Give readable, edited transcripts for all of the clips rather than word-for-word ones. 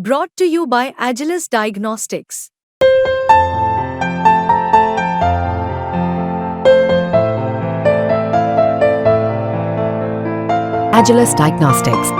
Brought to you by Agilus Diagnostics. Agilus Diagnostics.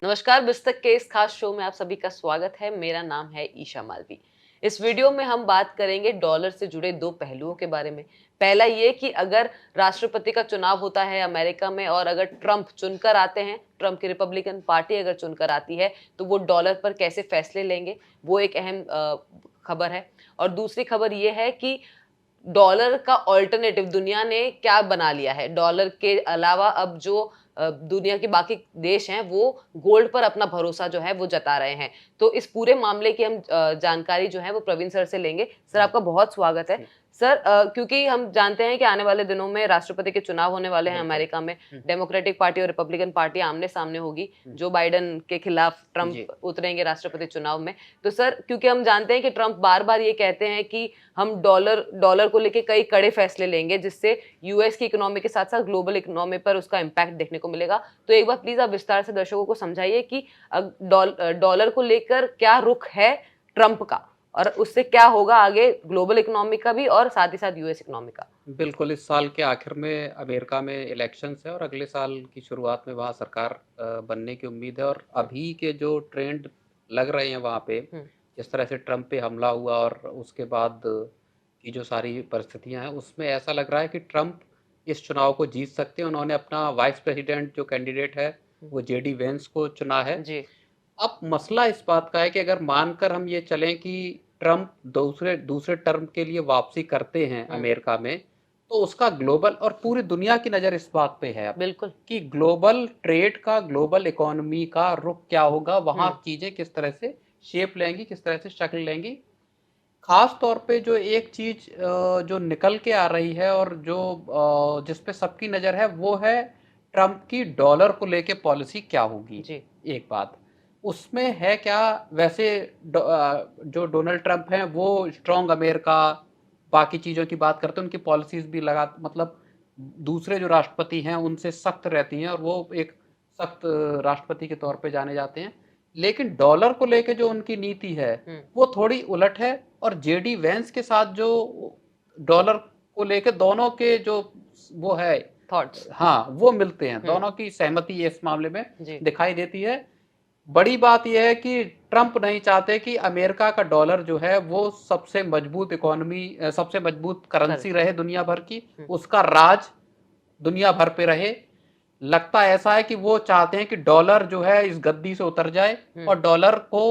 नमस्कार, बिस्तक के इस खास शो में आप सभी का स्वागत है। मेरा नाम है ईशा मालवी। इस वीडियो में हम बात करेंगे डॉलर से जुड़े दो पहलुओं के बारे में। पहला ये कि अगर राष्ट्रपति का चुनाव होता है अमेरिका में और अगर ट्रंप चुनकर आते हैं, ट्रंप की रिपब्लिकन पार्टी अगर चुनकर आती है तो वो डॉलर पर कैसे फैसले लेंगे, वो एक अहम खबर है। और दूसरी खबर ये है कि डॉलर का ऑल्टरनेटिव दुनिया ने क्या बना लिया है। डॉलर के अलावा अब जो दुनिया के बाकी देश हैं वो गोल्ड पर अपना भरोसा जो है वो जता रहे हैं। तो इस पूरे मामले की हम जानकारी जो है वो प्रवीण सर से लेंगे। सर, आपका बहुत स्वागत है। सर, क्योंकि हम जानते हैं कि आने वाले दिनों में राष्ट्रपति के चुनाव होने वाले हैं अमेरिका में। डेमोक्रेटिक पार्टी और रिपब्लिकन पार्टी आमने सामने होगी। जो बाइडेन के खिलाफ ट्रंप उतरेंगे राष्ट्रपति चुनाव में। तो सर, क्योंकि हम जानते हैं कि ट्रंप बार बार ये कहते हैं कि हम डॉलर को लेके कई कड़े फैसले लेंगे जिससे यूएस की इकोनॉमी के साथ साथ ग्लोबल इकोनॉमी पर उसका इम्पैक्ट देखने को मिलेगा। तो एक बार प्लीज आप विस्तार से दर्शकों को समझाइए कि डॉलर को लेकर क्या रुख है ट्रंप का और उससे क्या होगा आगे ग्लोबल इकोनॉमी का भी और साथ ही साथ यूएस इकोनॉमी का। बिल्कुल, इस साल के आखिर में अमेरिका में इलेक्शंस है और अगले साल की शुरुआत में वहाँ सरकार बनने की उम्मीद है। और अभी के जो ट्रेंड लग रहे हैं वहाँ पे, जिस तरह से ट्रंप पे हमला हुआ और उसके बाद की जो सारी परिस्थितियाँ हैं, उसमें ऐसा लग रहा है कि ट्रंप इस चुनाव को जीत सकते हैं। उन्होंने अपना वाइस प्रेसिडेंट जो कैंडिडेट है वो जेडी वेंस को चुना है जी। अब मसला इस बात का है कि अगर मानकर हम ये चलें कि ट्रंप दूसरे टर्म के लिए वापसी करते हैं अमेरिका में, तो उसका ग्लोबल और पूरी दुनिया की नज़र इस बात पे है बिल्कुल कि ग्लोबल ट्रेड का, ग्लोबल इकोनॉमी का रुख क्या होगा, वहाँ चीज़ें किस तरह से शेप लेंगी, किस तरह से शक्ल लेंगी। खास तौर पे जो एक चीज़ जो निकल के आ रही है और जो जिस पे सबकी नज़र है वो है ट्रंप की डॉलर को लेके पॉलिसी क्या होगी जी। एक बात उसमें है क्या, वैसे जो डोनाल्ड ट्रंप हैं वो स्ट्रॉन्ग अमेरिका, बाकी चीज़ों की बात करते हैं, उनकी पॉलिसीज़ भी मतलब दूसरे जो राष्ट्रपति हैं उनसे सख्त रहती हैं और वो एक सख्त राष्ट्रपति के तौर पे जाने जाते हैं। लेकिन डॉलर को लेके जो उनकी नीति है वो थोड़ी उलट है। और जेडी वेंस के साथ जो डॉलर को लेके दोनों के जो वो है थॉट्स, हाँ, वो मिलते हैं। दोनों की सहमति इस मामले में दिखाई देती है। बड़ी बात यह है कि ट्रंप नहीं चाहते कि अमेरिका का डॉलर जो है वो सबसे मजबूत इकोनॉमी, सबसे मजबूत करेंसी रहे दुनिया भर की, उसका राज दुनिया भर पे रहे। लगता ऐसा है कि वो चाहते हैं कि डॉलर जो है इस गद्दी से उतर जाए और डॉलर को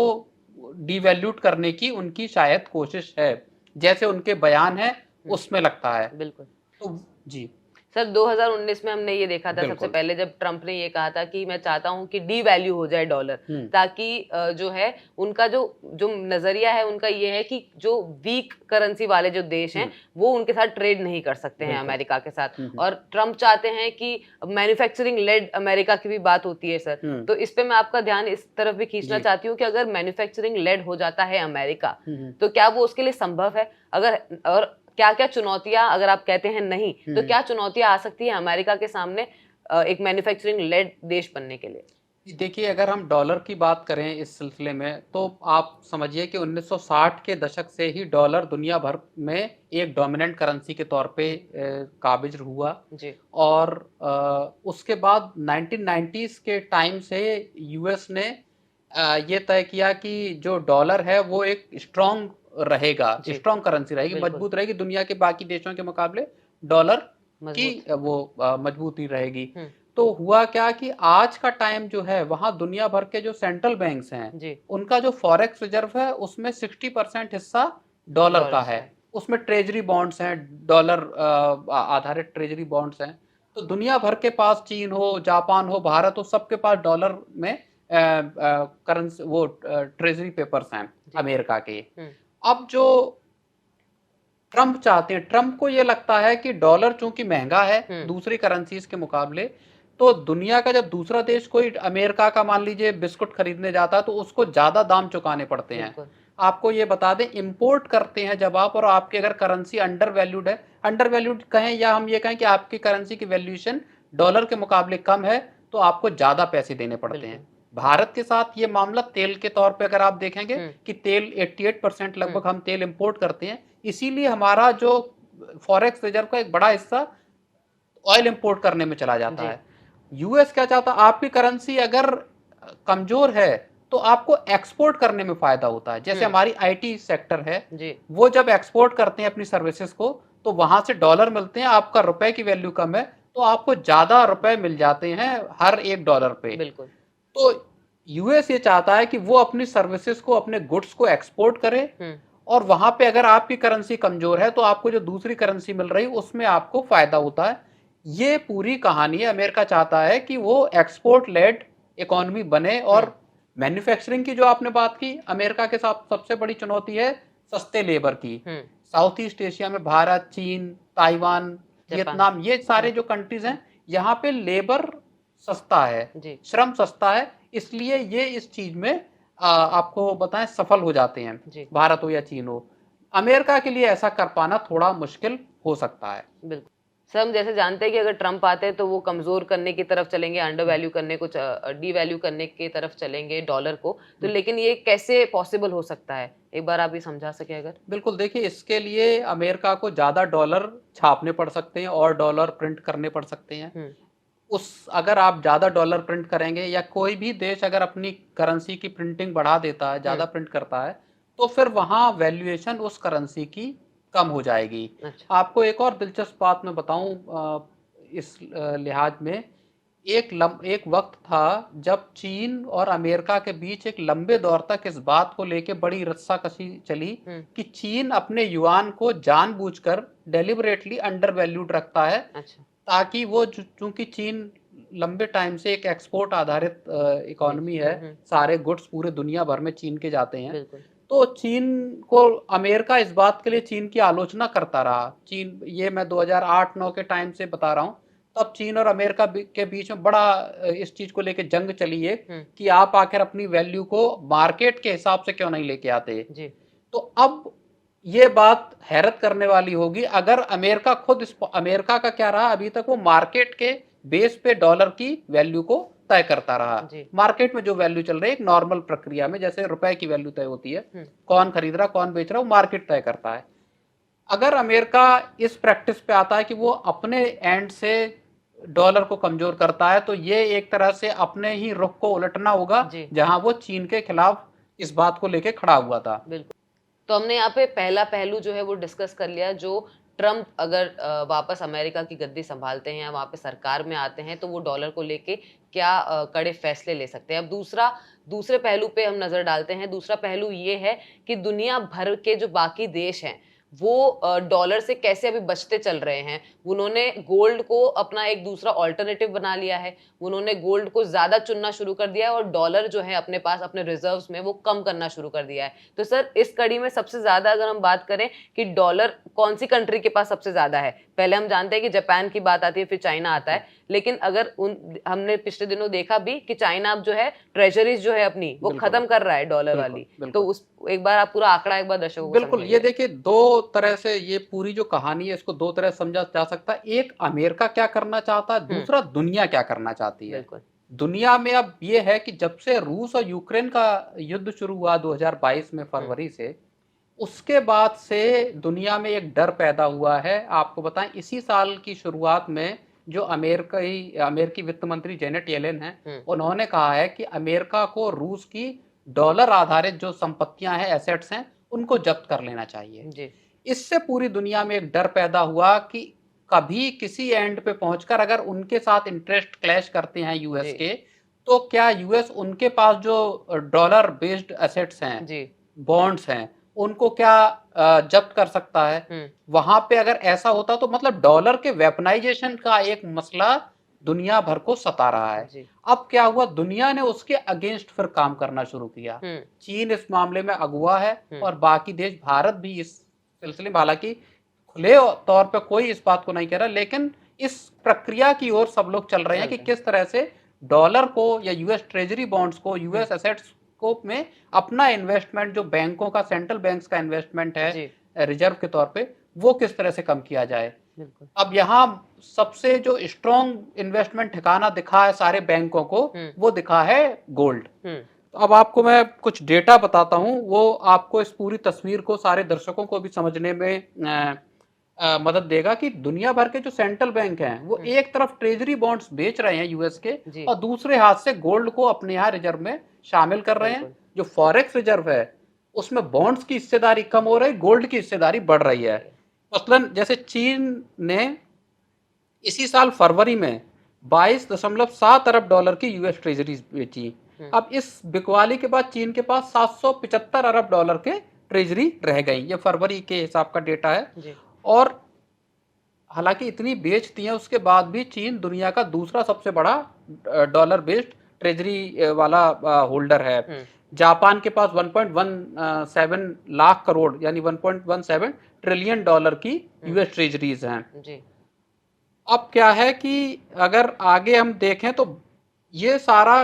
डिवैल्यूट करने की उनकी शायद कोशिश है, जैसे उनके बयान है उसमें लगता है। बिल्कुल। तो जी सर, 2019 में हमने ये देखा था सबसे पहले जब ट्रंप ने ये कहा था कि मैं चाहता हूं कि डी वैल्यू हो जाए डॉलर, ताकि जो है उनका जो नजरिया है उनका ये है कि जो वीक करेंसी वाले जो देश हैं वो उनके साथ ट्रेड नहीं कर सकते हैं अमेरिका के साथ। और ट्रंप चाहते हैं कि मैन्युफैक्चरिंग लेड अमेरिका की भी बात होती है सर। तो इस पे मैं आपका ध्यान इस तरफ भी खींचना चाहती हूँ कि अगर मैन्युफैक्चरिंग लेड हो जाता है अमेरिका तो क्या वो उसके लिए संभव है, अगर और क्या क्या चुनौतियां, अगर आप कहते हैं नहीं तो क्या चुनौतियां आ सकती है अमेरिका के सामने एक मैन्युफैक्चरिंग लेड देश बनने के लिए? देखिए, अगर हम डॉलर की बात करें इस सिलसिले में तो आप समझिए कि 1960 के दशक से ही डॉलर दुनिया भर में एक डोमिनेंट करेंसी के तौर पे काबिज हुआ जी। और उसके बाद 1990s के टाइम से यूएस ने ये तय किया कि जो डॉलर है वो एक स्ट्रॉन्ग रहेगा, स्ट्रॉन्ग करेंसी रहेगी, मजबूत रहेगी, दुनिया के बाकी देशों के मुकाबले डॉलर की वो मजबूती रहेगी। तो हुआ क्या कि आज का टाइम जो है वहां दुनिया भर के जो सेंट्रल बैंक्स हैं उनका जो फॉरेक्स रिजर्व है उसमें 60% हिस्सा डॉलर का है। उसमें ट्रेजरी बॉन्ड्स हैं, डॉलर आधारित ट्रेजरी बॉन्ड्स हैं। तो दुनिया भर के पास, चीन हो, जापान हो, भारत हो, सबके पास डॉलर में करेंसी वो ट्रेजरी पेपर्स हैं अमेरिका के। अब जो ट्रंप चाहते हैं, ट्रंप को ये लगता है कि डॉलर चूंकि महंगा है दूसरी करेंसीज के मुकाबले, तो दुनिया का जब दूसरा देश कोई अमेरिका का मान लीजिए बिस्कुट खरीदने जाता है तो उसको ज्यादा दाम चुकाने पड़ते हैं। आपको ये बता दें, इंपोर्ट करते हैं जब आप, और आपकी अगर करेंसी अंडर वैल्यूड है, अंडर वैल्यूड कहें या हम ये कहें कि आपकी करेंसी की वैल्यूएशन डॉलर के मुकाबले कम है, तो आपको ज्यादा पैसे देने पड़ते हैं। भारत के साथ ये मामला तेल के तौर पे अगर आप देखेंगे कि तेल 88% लगभग हम तेल इंपोर्ट करते हैं, इसीलिए हमारा जो फॉरेक्स रिजर्व का एक बड़ा हिस्सा ऑयल इंपोर्ट करने में चला जाता है। यूएस क्या चाहता है, आपकी करेंसी अगर कमजोर है तो आपको एक्सपोर्ट करने में फायदा होता है। जैसे हमारी आईटी सेक्टर है वो जब एक्सपोर्ट करते हैं अपनी सर्विसेज को तो वहां से डॉलर मिलते हैं, आपका रुपए की वैल्यू कम है तो आपको ज्यादा रुपए मिल जाते हैं हर एक डॉलर पे। बिल्कुल। तो यूएस ये चाहता है कि वो अपनी सर्विसेज को, अपने गुड्स को एक्सपोर्ट करे और वहां पे अगर आपकी करेंसी कमजोर है तो आपको जो दूसरी करेंसी मिल रही है उसमें आपको फायदा होता है। ये पूरी कहानी है। अमेरिका चाहता है कि वो एक्सपोर्ट लेड इकोनॉमी बने और मैन्युफैक्चरिंग की जो आपने बात की, अमेरिका के साथ सबसे बड़ी चुनौती है सस्ते लेबर की। साउथ ईस्ट एशिया में भारत, चीन, ताइवान, वियतनाम, ये सारे जो कंट्रीज हैं यहाँ पे लेबर सस्ता है, श्रम सस्ता है, इसलिए ये इस चीज में आपको बताएं सफल हो जाते हैं, भारत हो या चीन हो। अमेरिका के लिए ऐसा कर पाना थोड़ा मुश्किल हो सकता है। बिल्कुल सर, हम जैसे जानते हैं कि अगर ट्रम्प आते हैं तो वो कमजोर करने की तरफ चलेंगे, अंडर वैल्यू करने को, डी वैल्यू करने की तरफ चलेंगे डॉलर को, तो लेकिन ये कैसे पॉसिबल हो सकता है, एक बार आप ये समझा सके अगर। बिल्कुल, देखिए इसके लिए अमेरिका को ज्यादा डॉलर छापने पड़ सकते हैं और डॉलर प्रिंट करने पड़ सकते हैं। अगर आप ज्यादा डॉलर प्रिंट करेंगे या कोई भी देश अगर अपनी करेंसी की प्रिंटिंग बढ़ा देता है, ज्यादा प्रिंट करता है, तो फिर वहां वैल्यूएशन उस करेंसी की कम हो जाएगी। अच्छा। आपको एक और दिलचस्प बात मैं बताऊं इस लिहाज में, एक वक्त था जब चीन और अमेरिका के बीच एक लंबे दौर तक इस बात को लेके बड़ी रस्साकशी चली कि चीन अपने युआन को जानबूझकर डेलिबरेटली अंडर वैल्यूड रखता है। अच्छा। ताकि वो, चूंकि चीन लंबे टाइम से एक एक्सपोर्ट आधारित इकोनॉमी है, सारे गुड्स पूरे दुनिया भर में चीन के जाते हैं, तो चीन को अमेरिका इस बात के लिए चीन की आलोचना करता रहा। चीन, ये मैं 2008-9 के टाइम से बता रहा हूँ, तब चीन और अमेरिका के बीच में बड़ा इस चीज को लेके जंग चली है कि आप आखिर अपनी वैल्यू को मार्केट के हिसाब से क्यों नहीं लेके आते जी। तो अब ये बात हैरत करने वाली होगी अगर अमेरिका खुद, अमेरिका का क्या रहा, अभी तक वो मार्केट के बेस पे डॉलर की वैल्यू को तय करता रहा। मार्केट में जो वैल्यू चल रही है एक नॉर्मल प्रक्रिया में, जैसे रुपए की वैल्यू तय होती है, कौन खरीद रहा कौन बेच रहा वो मार्केट तय करता है। अगर अमेरिका इस प्रैक्टिस पे आता है कि वो अपने एंड से डॉलर को कमजोर करता है, तो ये एक तरह से अपने ही रुख को उलटना होगा जहां वो चीन के खिलाफ इस बात को लेके खड़ा हुआ था। बिल्कुल। तो हमने यहाँ पे पहला पहलू जो है वो डिस्कस कर लिया, जो ट्रम्प अगर वापस अमेरिका की गद्दी संभालते हैं या वहाँ पे सरकार में आते हैं तो वो डॉलर को लेके क्या कड़े फैसले ले सकते हैं। अब दूसरे पहलू पे हम नजर डालते हैं। दूसरा पहलू ये है कि दुनिया भर के जो बाकी देश हैं वो डॉलर से कैसे अभी बचते चल रहे हैं। उन्होंने गोल्ड को अपना एक दूसरा ऑल्टरनेटिव बना लिया है, उन्होंने गोल्ड को ज्यादा चुनना शुरू कर दिया है और डॉलर जो है अपने पास अपने रिजर्व्स में वो कम करना शुरू कर दिया है। तो सर इस कड़ी में सबसे ज्यादा अगर हम बात करें कि डॉलर कौन सी कंट्री के पास सबसे ज्यादा है, पहले हम जानते हैं कि जापान की बात आती है, फिर चाइना आता है, लेकिन अगर हमने पिछले दिनों देखा भी कि चाइना अब जो है ट्रेजरीज जो है अपनी वो खत्म कर रहा है डॉलर वाली। तो उस एक बार आप पूरा आंकड़ा एक बार दर्शकों को बिल्कुल, ये देखिए दो तरह से ये पूरी जो कहानी है इसको दो तरह से समझा जा सकता है। एक अमेरिका क्या करना चाहता है, दूसरा दुनिया क्या करना चाहती है। दुनिया में अब ये है कि जब से रूस और यूक्रेन का युद्ध शुरू हुआ 2022 में फरवरी से, उसके बाद से दुनिया में एक डर पैदा हुआ है। आपको बताएं इसी साल की शुरुआत में जो अमेरिकी वित्त मंत्री जेनेट येलेन हैं, उन्होंने कहा है कि अमेरिका को रूस की डॉलर आधारित जो संपत्तियां हैं, एसेट्स हैं, उनको जब्त कर लेना चाहिए जी। इससे पूरी दुनिया में एक डर पैदा हुआ कि कभी किसी एंड पे पहुंचकर अगर उनके साथ इंटरेस्ट क्लैश करते हैं यूएस के, तो क्या यूएस उनके पास जो डॉलर बेस्ड एसेट्स हैं, बॉन्ड्स हैं, उनको क्या जब्त कर सकता है। वहां पे अगर ऐसा होता तो मतलब डॉलर के वेपनाइजेशन का एक मसला दुनिया भर को सता रहा है। अब क्या हुआ, दुनिया ने उसके अगेंस्ट फिर काम करना शुरू किया। चीन इस मामले में अगुवा है और बाकी देश, भारत भी इस सिलसिले में, हालांकि खुले तौर पे कोई इस बात को नहीं कह रहा, लेकिन इस प्रक्रिया की ओर सब लोग चल रहे हैं कि किस तरह से डॉलर को या यूएस ट्रेजरी बॉन्ड्स को, यूएस एसेट्स को में अपना इन्वेस्टमेंट, जो बैंकों का, सेंट्रल बैंक्स का इन्वेस्टमेंट है रिजर्व के तौर पे, वो किस तरह से कम किया जाए। बिल्कुल। अब यहाँ सबसे जो स्ट्रॉन्ग इन्वेस्टमेंट ठिकाना दिखा है सारे बैंकों को, वो दिखा है गोल्ड। तो अब आपको मैं कुछ डेटा बताता हूँ, वो आपको इस पूरी तस्वीर को, सारे दर्शकों को भी समझने में मदद देगा कि दुनिया भर के जो सेंट्रल बैंक हैं वो एक तरफ ट्रेजरी बॉन्ड्स बेच रहे हैं यूएस के, और दूसरे हाथ से गोल्ड को अपने यहाँ रिजर्व में शामिल कर रहे हैं। जो फॉरेक्स रिजर्व है उसमें बॉन्ड्स की हिस्सेदारी कम हो रही, गोल्ड की हिस्सेदारी बढ़ रही है। मसलन जैसे चीन ने इसी साल फरवरी में 22.7 अरब डॉलर की यूएस ट्रेजरीज बेची। अब इस बिकवाली के बाद चीन के पास 775 अरब डॉलर के ट्रेजरी रह गई। ये फरवरी के हिसाब का डेटा है। और हालांकि इतनी बेचती हैं, उसके बाद भी चीन दुनिया का दूसरा सबसे बड़ा डॉलर बेस्ड ट्रेजरी वाला होल्डर है। जापान के पास 1.17 लाख करोड़ यानी 1.17 ट्रिलियन डॉलर की यूएस ट्रेजरीज हैं। अब क्या है कि अगर आगे हम देखें तो ये सारा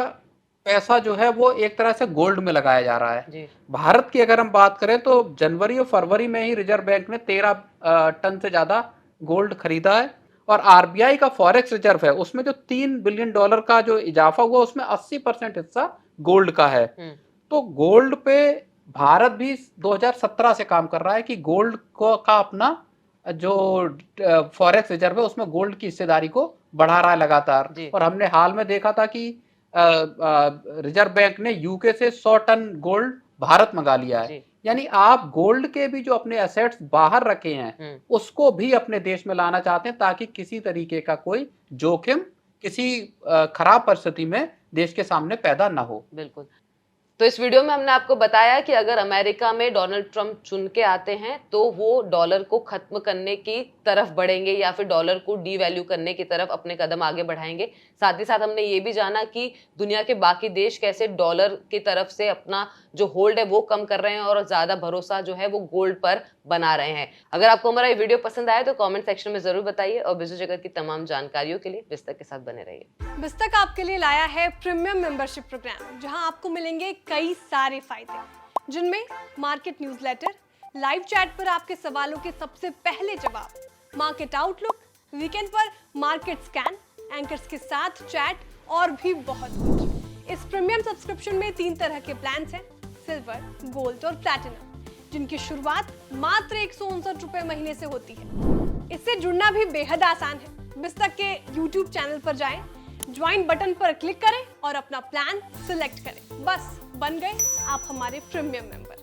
पैसा जो है वो एक तरह से गोल्ड में लगाया जा रहा है। भारत की अगर हम बात करें तो जनवरी और फरवरी में ही रिजर्व बैंक ने 13 टन से ज्यादा गोल्ड खरीदा है। और आरबीआई का फॉरेक्स रिजर्व है उसमें जो 3 बिलियन डॉलर का जो इजाफा हुआ उसमें 80% हिस्सा गोल्ड का है। तो गोल्ड पे भारत भी 2017 से काम कर रहा है कि गोल्ड को का अपना जो फॉरेक्स रिजर्व है उसमें गोल्ड की हिस्सेदारी को बढ़ा रहा है लगातार। और हमने हाल में देखा था कि रिजर्व बैंक ने यूके से 100 टन गोल्ड भारत मंगा लिया है। यानी आप गोल्ड के भी जो अपने एसेट्स बाहर रखे हैं उसको भी अपने देश में लाना चाहते हैं ताकि किसी तरीके का कोई जोखिम किसी खराब परिस्थिति में देश के सामने पैदा ना हो। बिल्कुल। तो इस वीडियो में हमने आपको बताया कि अगर अमेरिका में डोनाल्ड ट्रंप चुन के आते हैं तो वो डॉलर को खत्म करने की तरफ बढ़ेंगे या फिर डॉलर को डीवैल्यू करने की तरफ अपने कदम आगे बढ़ाएंगे। साथ ही साथ हमने ये भी जाना कि दुनिया के बाकी देश कैसे डॉलर की तरफ से अपना जो होल्ड है वो कम कर रहे हैं और ज्यादा भरोसा जो है वो गोल्ड पर बना रहे हैं। अगर आपको हमारा ये वीडियो पसंद आए तो कमेंट सेक्शन में जरूर बताइए और बिजनेस जगत की तमाम जानकारियों के लिए बिस्तक के साथ बने रहिए। बिस्तक आपके लिए लाया है प्रीमियम मेंबरशिप प्रोग्राम, जहां आपको मिलेंगे कई सारे फायदे, जिनमें मार्केट न्यूज़लेटर, लाइव चैट पर आपके सवालों के सबसे पहले जवाब, मार्केट आउटलुक, वीकेंड पर मार्केट स्कैन, एंकर्स के साथ चैट और भी बहुत कुछ। इस प्रीमियम सब्सक्रिप्शन में 3 तरह के प्लान्स हैं, सिल्वर, गोल्ड और प्लैटिनम, जिनकी शुरुआत मात्र 159 रुपए महीने से होती है। इससे जुड़ना भी बेहद आसान है। बिस्तक के YouTube चैनल पर जाएं, ज्वाइन बटन पर क्लिक करें और अपना प्लान सिलेक्ट करें। बस बन गए आप हमारे प्रीमियम मेंबर।